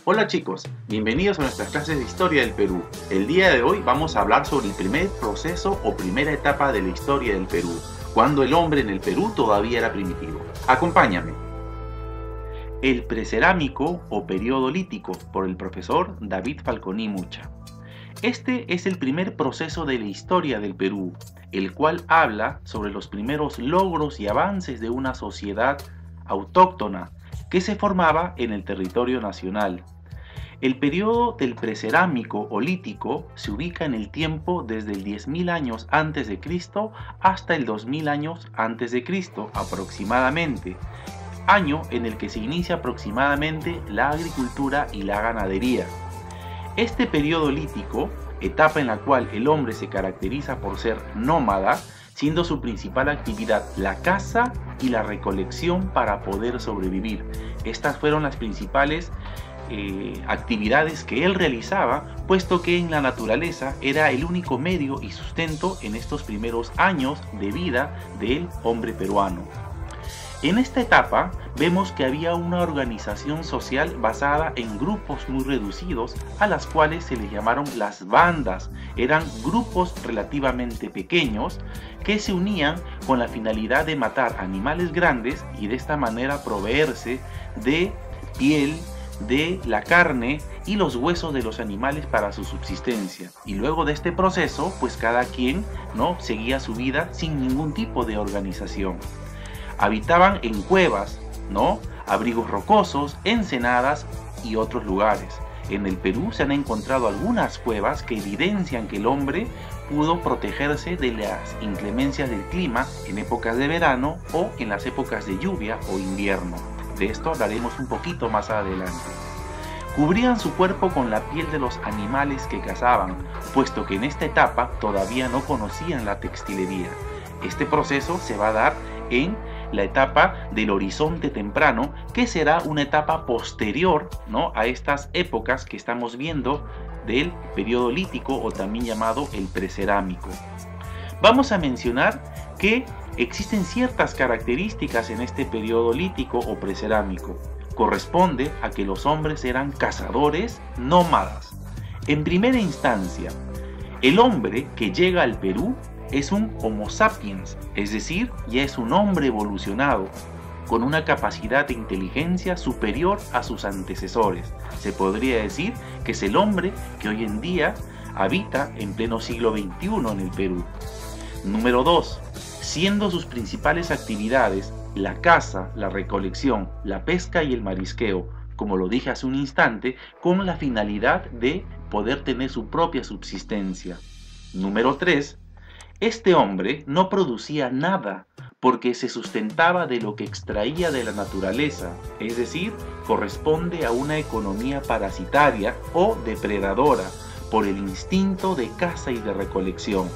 Hola chicos, bienvenidos a nuestras clases de Historia del Perú. El día de hoy vamos a hablar sobre el primer proceso o primera etapa de la historia del Perú, cuando el hombre en el Perú todavía era primitivo. Acompáñame. El precerámico o periodo lítico, por el profesor David Falconi Mucha. Este es el primer proceso de la historia del Perú, el cual habla sobre los primeros logros y avances de una sociedad autóctona que se formaba en el territorio nacional. El periodo del precerámico o lítico se ubica en el tiempo desde el 10.000 años antes de Cristo hasta el 2000 años antes de Cristo aproximadamente, año en el que se inicia aproximadamente la agricultura y la ganadería. Este periodo lítico, etapa en la cual el hombre se caracteriza por ser nómada, siendo su principal actividad la caza y la recolección para poder sobrevivir. Estas fueron las principales actividades que él realizaba, puesto que en la naturaleza era el único medio y sustento en estos primeros años de vida del hombre peruano. En esta etapa vemos que había una organización social basada en grupos muy reducidos, a las cuales se les llamaron las bandas. Eran grupos relativamente pequeños que se unían con la finalidad de matar animales grandes y de esta manera proveerse de piel, de la carne y los huesos de los animales para su subsistencia. Y luego de este proceso, pues cada quien seguía su vida sin ningún tipo de organización. Habitaban en cuevas, abrigos rocosos, ensenadas y otros lugares. En el Perú se han encontrado algunas cuevas que evidencian que el hombre pudo protegerse de las inclemencias del clima en épocas de verano o en las épocas de lluvia o invierno. De esto hablaremos un poquito más adelante. Cubrían su cuerpo con la piel de los animales que cazaban, puesto que en esta etapa todavía no conocían la textilería. Este proceso se va a dar en la etapa del horizonte temprano, que será una etapa posterior a estas épocas que estamos viendo del periodo lítico o también llamado el precerámico. Vamos a mencionar que existen ciertas características en este periodo lítico o precerámico. Corresponde a que los hombres eran cazadores nómadas. En primera instancia, el hombre que llega al Perú es un Homo sapiens, es decir, ya es un hombre evolucionado, con una capacidad de inteligencia superior a sus antecesores. Se podría decir que es el hombre que hoy en día habita en pleno siglo XXI en el Perú. Número 2. Siendo sus principales actividades la caza, la recolección, la pesca y el marisqueo, como lo dije hace un instante, con la finalidad de poder tener su propia subsistencia. Número 3. Este hombre no producía nada porque se sustentaba de lo que extraía de la naturaleza, es decir, corresponde a una economía parasitaria o depredadora por el instinto de caza y de recolección.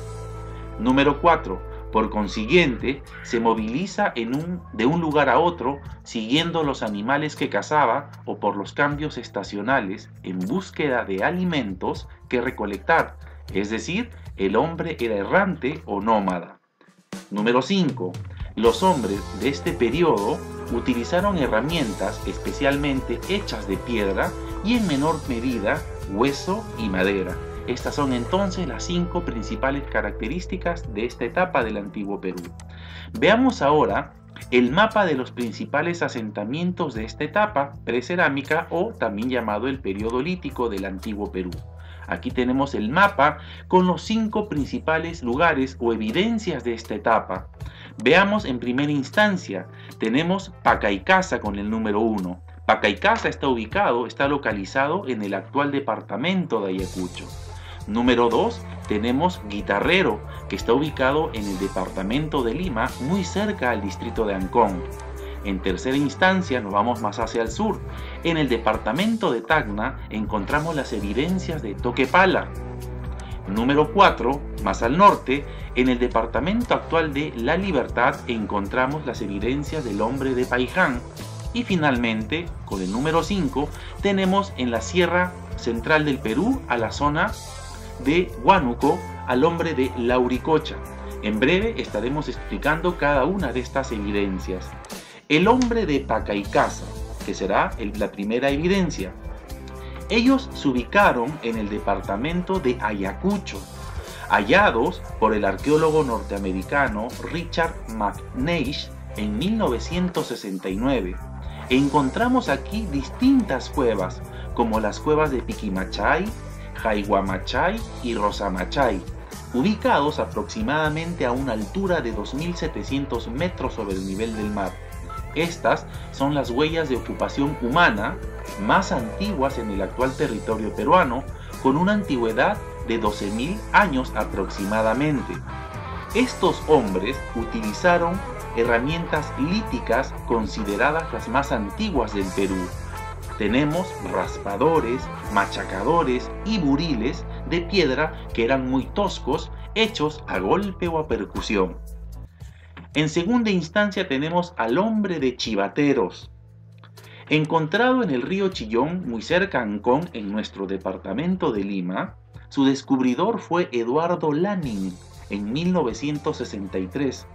Número 4. Por consiguiente, se moviliza de un lugar a otro siguiendo los animales que cazaba o por los cambios estacionales en búsqueda de alimentos que recolectar, es decir, el hombre era errante o nómada. Número 5. Los hombres de este periodo utilizaron herramientas especialmente hechas de piedra y en menor medida hueso y madera. Estas son entonces las 5 principales características de esta etapa del Antiguo Perú. Veamos ahora el mapa de los principales asentamientos de esta etapa precerámica o también llamado el periodo lítico del Antiguo Perú. Aquí tenemos el mapa con los 5 principales lugares o evidencias de esta etapa. Veamos en primera instancia, tenemos Pacaycasa con el número 1. Pacaycasa está localizado en el actual departamento de Ayacucho. Número 2, tenemos Guitarrero, que está ubicado en el departamento de Lima, muy cerca al distrito de Ancón. En tercera instancia nos vamos más hacia el sur. En el departamento de Tacna encontramos las evidencias de Toquepala. Número 4, más al norte, en el departamento actual de La Libertad encontramos las evidencias del hombre de Paiján. Y finalmente, con el número 5, tenemos en la Sierra Central del Perú a la zona de Huánuco al hombre de Lauricocha. En breve estaremos explicando cada una de estas evidencias. El hombre de Pacaycasa, que será la primera evidencia. Ellos se ubicaron en el departamento de Ayacucho, hallados por el arqueólogo norteamericano Richard McNeish en 1969. Encontramos aquí distintas cuevas, como las cuevas de Piquimachay, Jayguamachay y Rosamachay, ubicados aproximadamente a una altura de 2.700 metros sobre el nivel del mar. Estas son las huellas de ocupación humana más antiguas en el actual territorio peruano, con una antigüedad de 12.000 años aproximadamente. Estos hombres utilizaron herramientas líticas consideradas las más antiguas del Perú. Tenemos raspadores, machacadores y buriles de piedra que eran muy toscos, hechos a golpe o a percusión. En segunda instancia tenemos al hombre de Chivateros, encontrado en el río Chillón, muy cerca a Ancón, en nuestro departamento de Lima. Su descubridor fue Eduardo Lanin en 1963.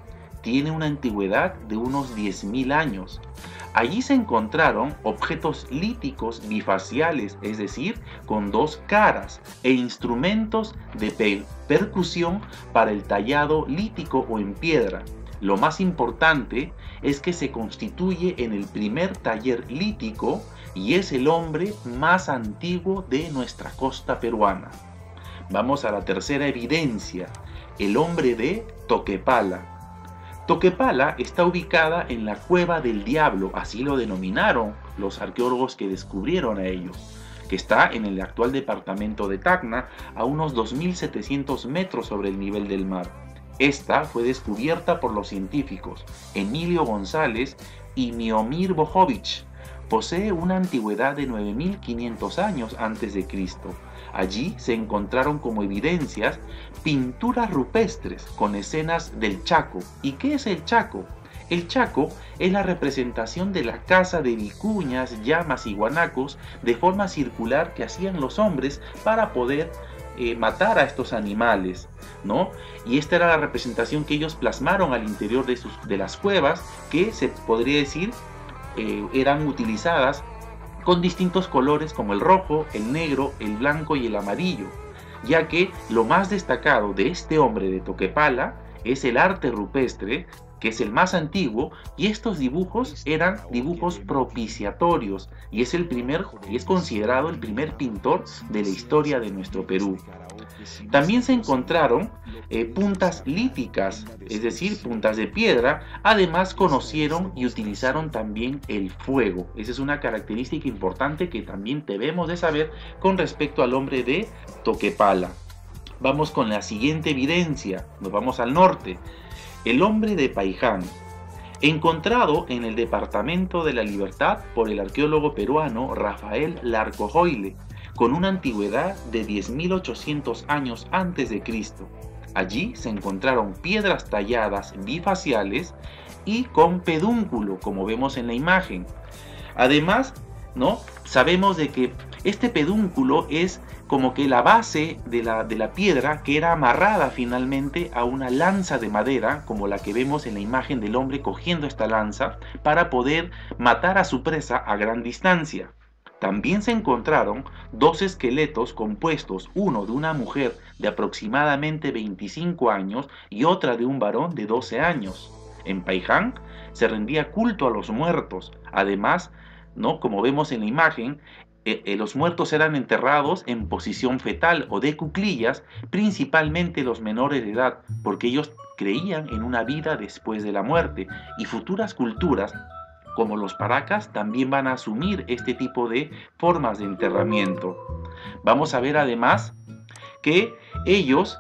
Tiene una antigüedad de unos 10.000 años. Allí se encontraron objetos líticos bifaciales, es decir, con dos caras, e instrumentos de percusión para el tallado lítico o en piedra. Lo más importante es que se constituye en el primer taller lítico y es el hombre más antiguo de nuestra costa peruana. Vamos a la tercera evidencia, el hombre de Toquepala. Toquepala está ubicada en la Cueva del Diablo, así lo denominaron los arqueólogos que descubrieron a ellos, que está en el actual departamento de Tacna, a unos 2.700 metros sobre el nivel del mar. Esta fue descubierta por los científicos Emilio González y Miomir Bojovic. Posee una antigüedad de 9.500 años antes de Cristo. Allí se encontraron como evidencias pinturas rupestres con escenas del Chaco. ¿Y qué es el Chaco? El Chaco es la representación de la caza de vicuñas, llamas y guanacos de forma circular que hacían los hombres para poder matar a estos animales, ¿no? Y esta era la representación que ellos plasmaron al interior de las cuevas, que se podría decir eran utilizadas con distintos colores como el rojo, el negro, el blanco y el amarillo, ya que lo más destacado de este hombre de Toquepala es el arte rupestre, que es el más antiguo, y estos dibujos eran dibujos propiciatorios, y es considerado el primer pintor de la historia de nuestro Perú. También se encontraron puntas líticas, es decir, puntas de piedra. Además conocieron y utilizaron también el fuego. Esa es una característica importante que también debemos de saber con respecto al hombre de Toquepala. Vamos con la siguiente evidencia, nos vamos al norte. El hombre de Paiján, encontrado en el departamento de La Libertad por el arqueólogo peruano Rafael Larcojoyle, con una antigüedad de 10.800 años antes de Cristo. Allí se encontraron piedras talladas bifaciales y con pedúnculo, como vemos en la imagen. Además, ¿no? Sabemos de que este pedúnculo es como que la base de la piedra, que era amarrada finalmente a una lanza de madera, como la que vemos en la imagen del hombre cogiendo esta lanza, para poder matar a su presa a gran distancia. También se encontraron dos esqueletos compuestos, uno de una mujer de aproximadamente 25 años y otra de un varón de 12 años. En Paiján se rendía culto a los muertos. Además, ¿no? Como vemos en la imagen, los muertos eran enterrados en posición fetal o de cuclillas, principalmente los menores de edad, porque ellos creían en una vida después de la muerte, y futuras culturas como los paracas también van a asumir este tipo de formas de enterramiento. Vamos a ver además que ellos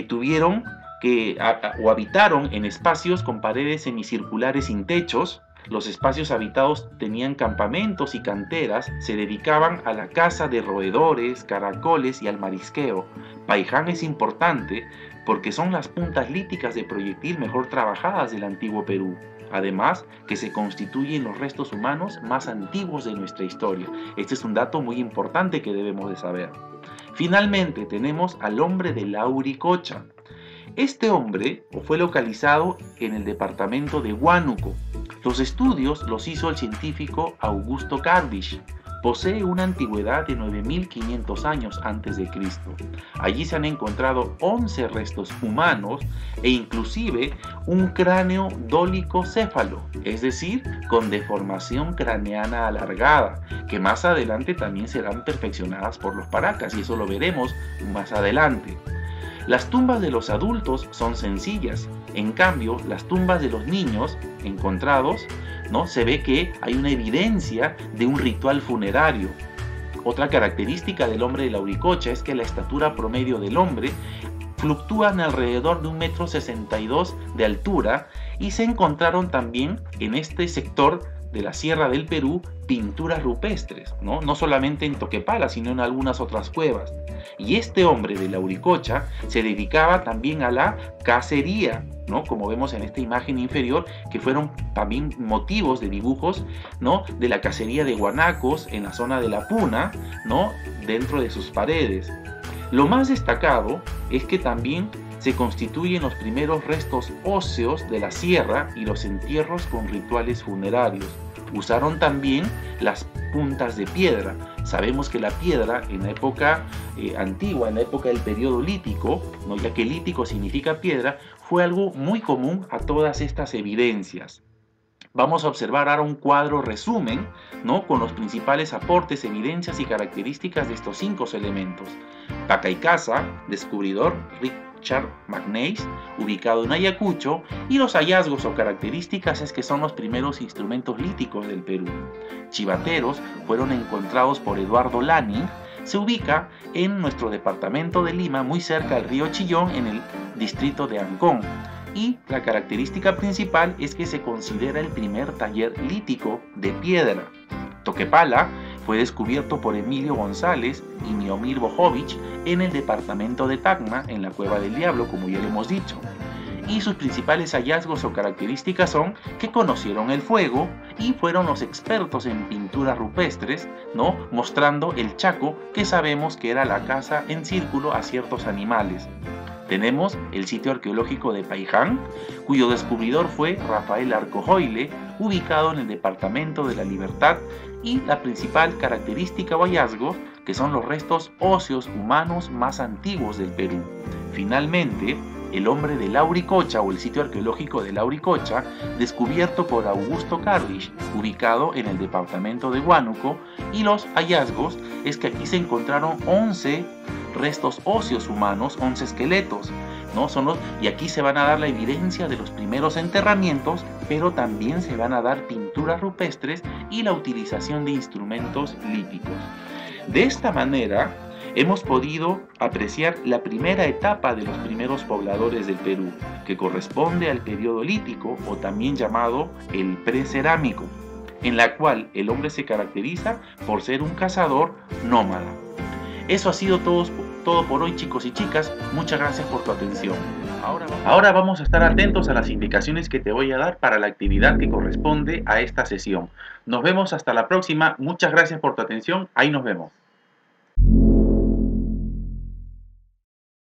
tuvieron que o habitaron en espacios con paredes semicirculares sin techos. Los espacios habitados tenían campamentos y canteras, se dedicaban a la caza de roedores, caracoles y al marisqueo. Paiján es importante porque son las puntas líticas de proyectil mejor trabajadas del antiguo Perú. Además, que se constituyen los restos humanos más antiguos de nuestra historia. Este es un dato muy importante que debemos de saber. Finalmente, tenemos al hombre de Lauricocha. Este hombre fue localizado en el departamento de Huánuco. Los estudios los hizo el científico Augusto Cardish. Posee una antigüedad de 9500 años antes de Cristo. Allí se han encontrado 11 restos humanos e inclusive un cráneo dólico-céfalo, es decir, con deformación craneana alargada, que más adelante también serán perfeccionadas por los paracas, y eso lo veremos más adelante. Las tumbas de los adultos son sencillas, en cambio las tumbas de los niños encontrados, ¿no? Se ve que hay una evidencia de un ritual funerario. Otra característica del hombre de Lauricocha es que la estatura promedio del hombre fluctúa alrededor de 1,62 m de altura, y se encontraron también en este sector de la Sierra del Perú pinturas rupestres, no solamente en Toquepala, sino en algunas otras cuevas. Y este hombre de Lauricocha se dedicaba también a la cacería, ¿no? Como vemos en esta imagen inferior, que fueron también motivos de dibujos, ¿no? De la cacería de guanacos en la zona de la Puna, ¿no? Dentro de sus paredes. Lo más destacado es que también se constituyen los primeros restos óseos de la sierra y los entierros con rituales funerarios. Usaron también las puntas de piedra. Sabemos que la piedra en la época antigua, en la época del periodo lítico, ¿no? Ya que lítico significa piedra, fue algo muy común a todas estas evidencias. Vamos a observar ahora un cuadro resumen, ¿no? Con los principales aportes, evidencias y características de estos 5 elementos. Pacaicasa, descubridor Richard McNeice, ubicado en Ayacucho, y los hallazgos o características es que son los primeros instrumentos líticos del Perú. Chivateros fueron encontrados por Eduardo Lanning, se ubica en nuestro departamento de Lima, muy cerca del río Chillón, en el distrito de Ancón. Y la característica principal es que se considera el primer taller lítico de piedra. Toquepala fue descubierto por Emilio González y Miomir Bojovich en el departamento de Tacna, en la Cueva del Diablo, como ya le hemos dicho. Y sus principales hallazgos o características son que conocieron el fuego y fueron los expertos en pinturas rupestres, ¿no? Mostrando el chaco, que sabemos que era la caza en círculo a ciertos animales. Tenemos el sitio arqueológico de Paiján, cuyo descubridor fue Rafael Arcojoyle, ubicado en el departamento de La Libertad, y la principal característica o hallazgo, que son los restos óseos humanos más antiguos del Perú. Finalmente, el hombre de Lauricocha, o el sitio arqueológico de Lauricocha, descubierto por Augusto Cardish, ubicado en el departamento de Huánuco, y los hallazgos es que aquí se encontraron 11 restos óseos humanos, 11 esqueletos, ¿no? Y aquí se van a dar la evidencia de los primeros enterramientos, pero también se van a dar pinturas rupestres y la utilización de instrumentos líticos. De esta manera, hemos podido apreciar la primera etapa de los primeros pobladores del Perú, que corresponde al periodo lítico, o también llamado el precerámico, en la cual el hombre se caracteriza por ser un cazador nómada. Eso ha sido todo por hoy, chicos y chicas. Muchas gracias por tu atención. Ahora vamos a estar atentos a las indicaciones que te voy a dar para la actividad que corresponde a esta sesión. Nos vemos hasta la próxima. Muchas gracias por tu atención. Ahí nos vemos.